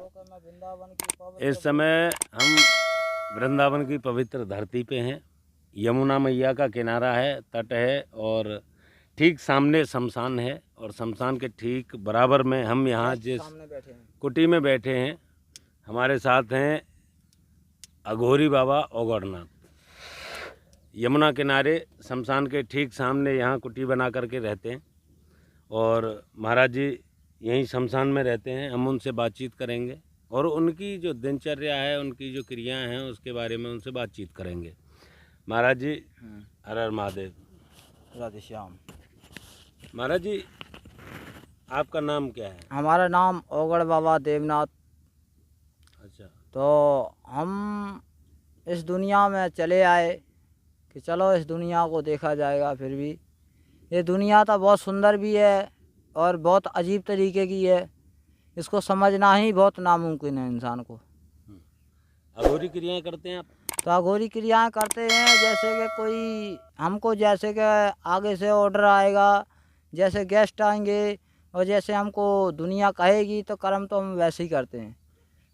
इस समय हम वृंदावन की पवित्र धरती पे हैं। यमुना मैया का किनारा है, तट है और ठीक सामने शमशान है और शमशान के ठीक बराबर में हम यहाँ जिस कुटी में बैठे हैं, हमारे साथ हैं अघोरी बाबा ओगड़नाथ। यमुना किनारे शमशान के ठीक सामने यहाँ कुटी बना करके रहते हैं और महाराज जी यहीं शमशान में रहते हैं। हम उनसे बातचीत करेंगे और उनकी जो दिनचर्या है, उनकी जो क्रियाएं हैं, उसके बारे में उनसे बातचीत करेंगे। महाराज जी हर हर महादेव। राधे श्याम। महाराज जी आपका नाम क्या है? हमारा नाम ओगड़ बाबा देवनाथ। अच्छा। तो हम इस दुनिया में चले आए कि चलो इस दुनिया को देखा जाएगा। फिर भी ये दुनिया तो बहुत सुंदर भी है और बहुत अजीब तरीके की है। इसको समझना ही बहुत नामुमकिन है इंसान को। अघोरी क्रियाएं करते हैं आप? तो अघोरी क्रियाएं करते हैं, जैसे कि कोई हमको जैसे कि आगे से ऑर्डर आएगा, जैसे गेस्ट आएंगे और जैसे हमको दुनिया कहेगी तो कर्म तो हम वैसे ही करते हैं।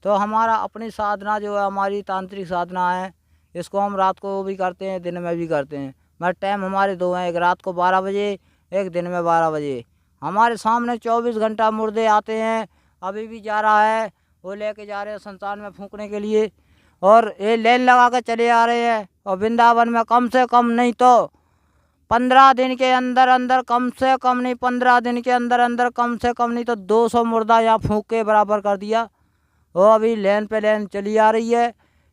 तो हमारा अपनी साधना जो है, हमारी तांत्रिक साधना है, इसको हम रात को भी करते हैं, दिन में भी करते हैं। मगर टाइम हमारे दो हैं, एक रात को 12 बजे, एक दिन में 12 बजे। हमारे सामने 24 घंटा मुर्दे आते हैं। अभी भी जा रहा है, वो लेके जा रहे हैं संसार में फूंकने के लिए और ये लेन लगा कर चले आ रहे हैं। और वृंदावन में कम से कम नहीं तो 15 दिन के अंदर अंदर, कम से कम नहीं 15 दिन के अंदर अंदर, कम से कम नहीं तो 200 मुर्दा यहाँ फूंक के बराबर कर दिया। वो अभी लेन पे लेन चली आ रही है।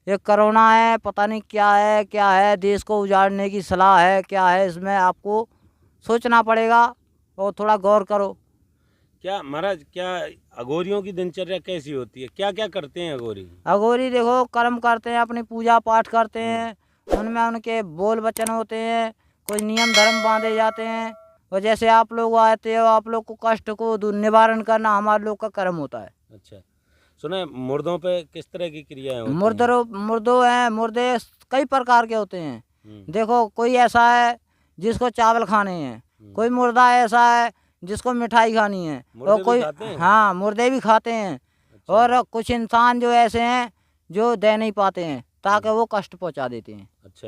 ये कोरोना है, पता नहीं क्या है, देश को उजाड़ने की सलाह है, क्या है, इसमें आपको सोचना पड़ेगा और थोड़ा गौर करो। क्या महाराज, क्या अघोरियों की दिनचर्या कैसी होती है? क्या क्या करते हैं अघोरी? अघोरी देखो कर्म करते हैं, अपनी पूजा पाठ करते हैं, उनमें उनके बोल वचन होते हैं, कुछ नियम धर्म बांधे जाते हैं। और जैसे आप लोग आते हो, आप लोग को कष्ट को निवारण करना हमारे लोग का कर्म होता है। अच्छा, सुना मुर्दों पे किस तरह की क्रियाएं होती हैं? मुर्दे कई प्रकार के होते हैं। देखो कोई ऐसा है जिसको चावल खाने हैं, कोई मुर्दा ऐसा है जिसको मिठाई खानी है, और कोई हाँ मुर्दे भी खाते हैं। अच्छा। और कुछ इंसान जो ऐसे हैं जो दे नहीं पाते हैं, ताकि वो कष्ट पहुंचा देते हैं। अच्छा,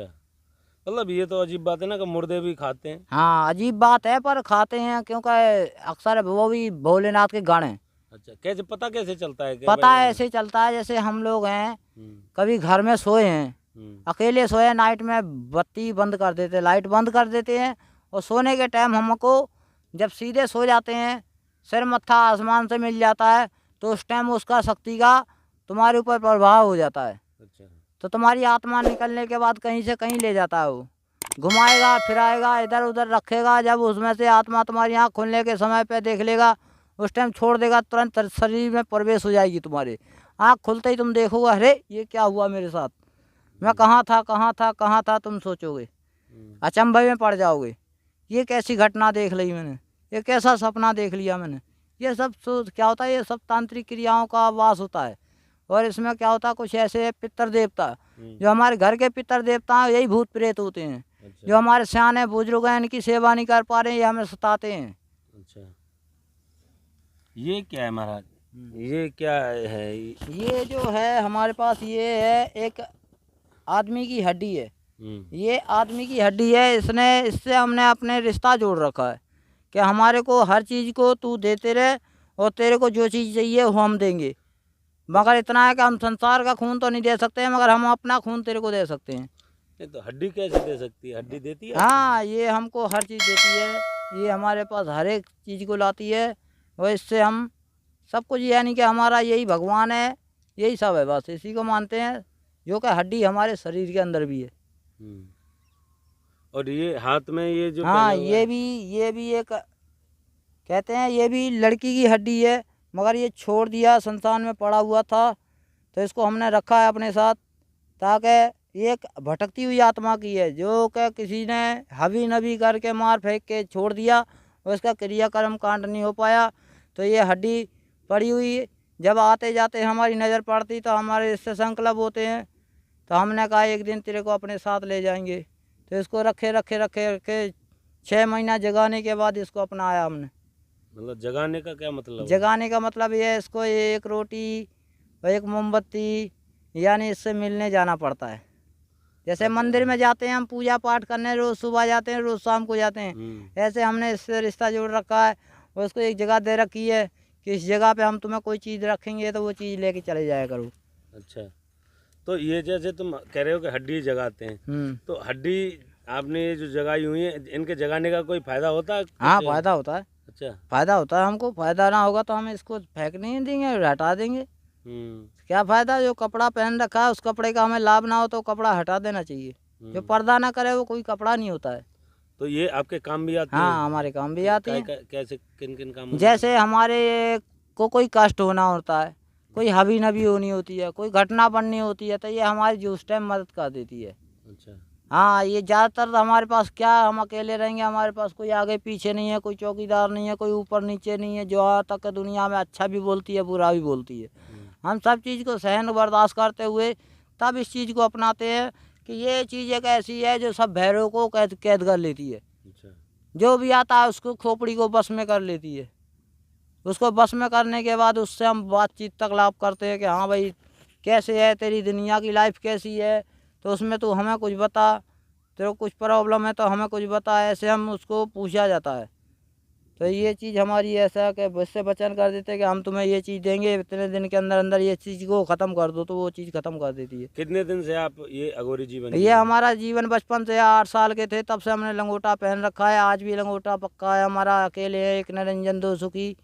मतलब ये तो अजीब बात है ना कि मुर्दे भी खाते हैं। हाँ अजीब बात है, पर खाते हैं क्योंकि अक्सर वो भी भोलेनाथ के गण हैं। अच्छा, कैसे पता कैसे चलता है? पता ऐसे चलता है, जैसे हम लोग हैं, कभी घर में सोए हैं, अकेले सोए, नाइट में बत्ती बंद कर देते, लाइट बंद कर देते हैं, और सोने के टाइम हमको जब सीधे सो जाते हैं, सिर मत्था आसमान से मिल जाता है, तो उस टाइम उसका शक्ति का तुम्हारे ऊपर प्रभाव हो जाता है। अच्छा। तो तुम्हारी आत्मा निकलने के बाद कहीं से कहीं ले जाता है, वो घुमाएगा फिराएगा, इधर उधर रखेगा। जब उसमें से आत्मा तुम्हारी आँख खुलने के समय पे देख लेगा, उस टाइम छोड़ देगा, तुरंत शरीर में प्रवेश हो जाएगी तुम्हारे। आँख खुलते ही तुम देखोगे, अरे ये क्या हुआ मेरे साथ, मैं कहाँ था, तुम सोचोगे, अचंभे में पड़ जाओगे। ये कैसी घटना देख ली मैंने, ये कैसा सपना देख लिया मैंने। ये सब क्या होता है, ये सब तांत्रिक क्रियाओं का वास होता है। और इसमें क्या होता है, कुछ ऐसे पितर देवता, जो हमारे घर के पितर देवता हैं, यही भूत प्रेत होते हैं। अच्छा। जो हमारे सियाने बुजुर्ग हैं, इनकी सेवा नहीं कर पा रहे हैं, ये हमें सताते हैं। अच्छा, ये क्या है महाराज? ये क्या है? ये जो है हमारे पास, ये है एक आदमी की हड्डी है। ये आदमी की हड्डी है, इससे हमने अपने रिश्ता जोड़ रखा है कि हमारे को हर चीज़ को तू देते रहे, और तेरे को जो चीज़ चाहिए वो हम देंगे। मगर इतना है कि हम संसार का खून तो नहीं दे सकते हैं, मगर हम अपना खून तेरे को दे सकते हैं। नहीं तो हड्डी कैसे दे सकती है? हड्डी देती है? हाँ, ये हमको हर चीज़ देती है, ये हमारे पास हर एक चीज़ को लाती है, और इससे हम सब कुछ, यानी कि हमारा यही भगवान है, यही सब है, बस इसी को मानते हैं, जो कि हड्डी हमारे शरीर के अंदर भी है। और ये हाथ में ये जो, हाँ ये भी एक कहते हैं, ये भी लड़की की हड्डी है, मगर ये छोड़ दिया, संसार में पड़ा हुआ था, तो इसको हमने रखा है अपने साथ, ताकि ये एक भटकती हुई आत्मा की है, जो कि किसी ने हबी नबी करके मार फेंक के छोड़ दिया, और इसका क्रियाक्रम कांड नहीं हो पाया। तो ये हड्डी पड़ी हुई, जब आते जाते हमारी नज़र पड़ती तो हमारे इससे संकल्प होते हैं। तो हमने कहा एक दिन तेरे को अपने साथ ले जाएंगे। तो इसको रखे 6 महीना जगाने के बाद इसको अपनाया हमने। मतलब जगाने का क्या मतलब? जगाने का मतलब ये है, इसको एक रोटी और एक मोमबत्ती यानी इससे मिलने जाना पड़ता है। जैसे मंदिर में जाते हैं हम पूजा पाठ करने, रोज़ सुबह जाते हैं, रोज़ शाम को जाते हैं, ऐसे हमने इससे रिश्ता जोड़ रखा है और उसको एक जगह दे रखी है कि इस जगह पे हम तुम्हें कोई चीज़ रखेंगे तो वो चीज़ लेके चले जाया करो। अच्छा, तो ये जैसे तुम कह रहे हो कि हड्डी जगाते हैं, तो हड्डी आपने ये जो जगाई हुई है, इनके जगाने का कोई फायदा होता है? हाँ, फ़ायदा होता है। अच्छा। फ़ायदा होता है हमको, फ़ायदा ना होगा तो हम इसको फेंक नहीं देंगे और हटा देंगे। क्या फ़ायदा? जो कपड़ा पहन रखा है उस कपड़े का हमें लाभ ना हो तो कपड़ा हटा देना चाहिए। जो पर्दा ना करे वो कोई कपड़ा नहीं होता है। तो ये आपके काम भी आती है? हाँ, हमारे काम भी आती है। कैसे, किन किन काम? जैसे हमारे को कोई कष्ट होना होता है, कोई हबी नबी होनी होती है, कोई घटना बननी होती है, तो ये हमारी जो उस टाइम मदद कर देती है। अच्छा। हाँ, ये ज़्यादातर तो हमारे पास क्या, हम अकेले रहेंगे, हमारे पास कोई आगे पीछे नहीं है, कोई चौकीदार नहीं है, कोई ऊपर नीचे नहीं है, जो आज तक दुनिया में अच्छा भी बोलती है बुरा भी बोलती है। हम सब चीज़ को सहन बर्दाश्त करते हुए तब इस चीज़ को अपनाते हैं कि ये चीज़ एक ऐसी है जो सब भैरव को कैद कैद कर लेती है। अच्छा। जो भी आता है उसको खोपड़ी को बस में कर लेती है। उसको बस में करने के बाद उससे हम बातचीत तक लाभ करते हैं कि हाँ भाई कैसे है, तेरी दुनिया की लाइफ कैसी है, तो उसमें तू हमें कुछ बता, तेरे को कुछ प्रॉब्लम है तो हमें कुछ बता, ऐसे हम उसको पूछा जाता है। तो ये चीज़ हमारी ऐसा है कि इससे वचन कर देते हैं कि हम तुम्हें ये चीज़ देंगे, इतने दिन के अंदर अंदर ये चीज़ को ख़त्म कर दो, तो वो चीज़ ख़त्म कर देती है। कितने दिन से आप ये अघोरी जीवन ये हमारा जीवन बचपन से 8 साल के थे तब से हमने लंगोटा पहन रखा है। आज भी लंगोटा पक्का है हमारा, अकेले है, एक निरंजन दो सुखी,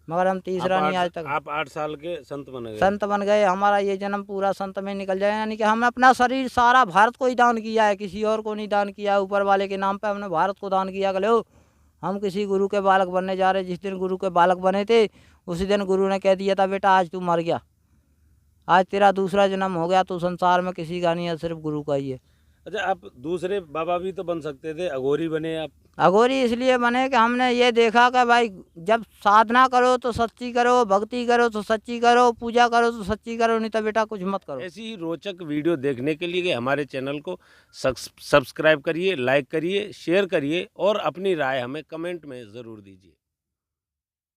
मगर हम तीसरा नहीं आज तक। आप 8 साल के संत बन गए? संत बन गए, हमारा ये जन्म पूरा संत में निकल जाए, यानी कि हमने अपना शरीर सारा भारत को ही दान किया है, किसी और को नहीं दान किया है। ऊपर वाले के नाम पे हमने भारत को दान किया। लो हम किसी गुरु के बालक बनने जा रहे, जिस दिन गुरु के बालक बने थे उसी दिन गुरु ने कह दिया था बेटा आज तू मर गया, आज तेरा दूसरा जन्म हो गया, तू संसार में किसी का नहीं है, सिर्फ गुरु का ही है। अच्छा, आप दूसरे बाबा भी तो बन सकते थे, अघोरी बने आप? अघोरी इसलिए बने कि हमने ये देखा कि भाई जब साधना करो तो सच्ची करो, भक्ति करो तो सच्ची करो, पूजा करो तो सच्ची करो, नहीं तो बेटा कुछ मत करो। ऐसी ही रोचक वीडियो देखने के लिए हमारे चैनल को सब्सक्राइब करिए, लाइक करिए, शेयर करिए और अपनी राय हमें कमेंट में ज़रूर दीजिए।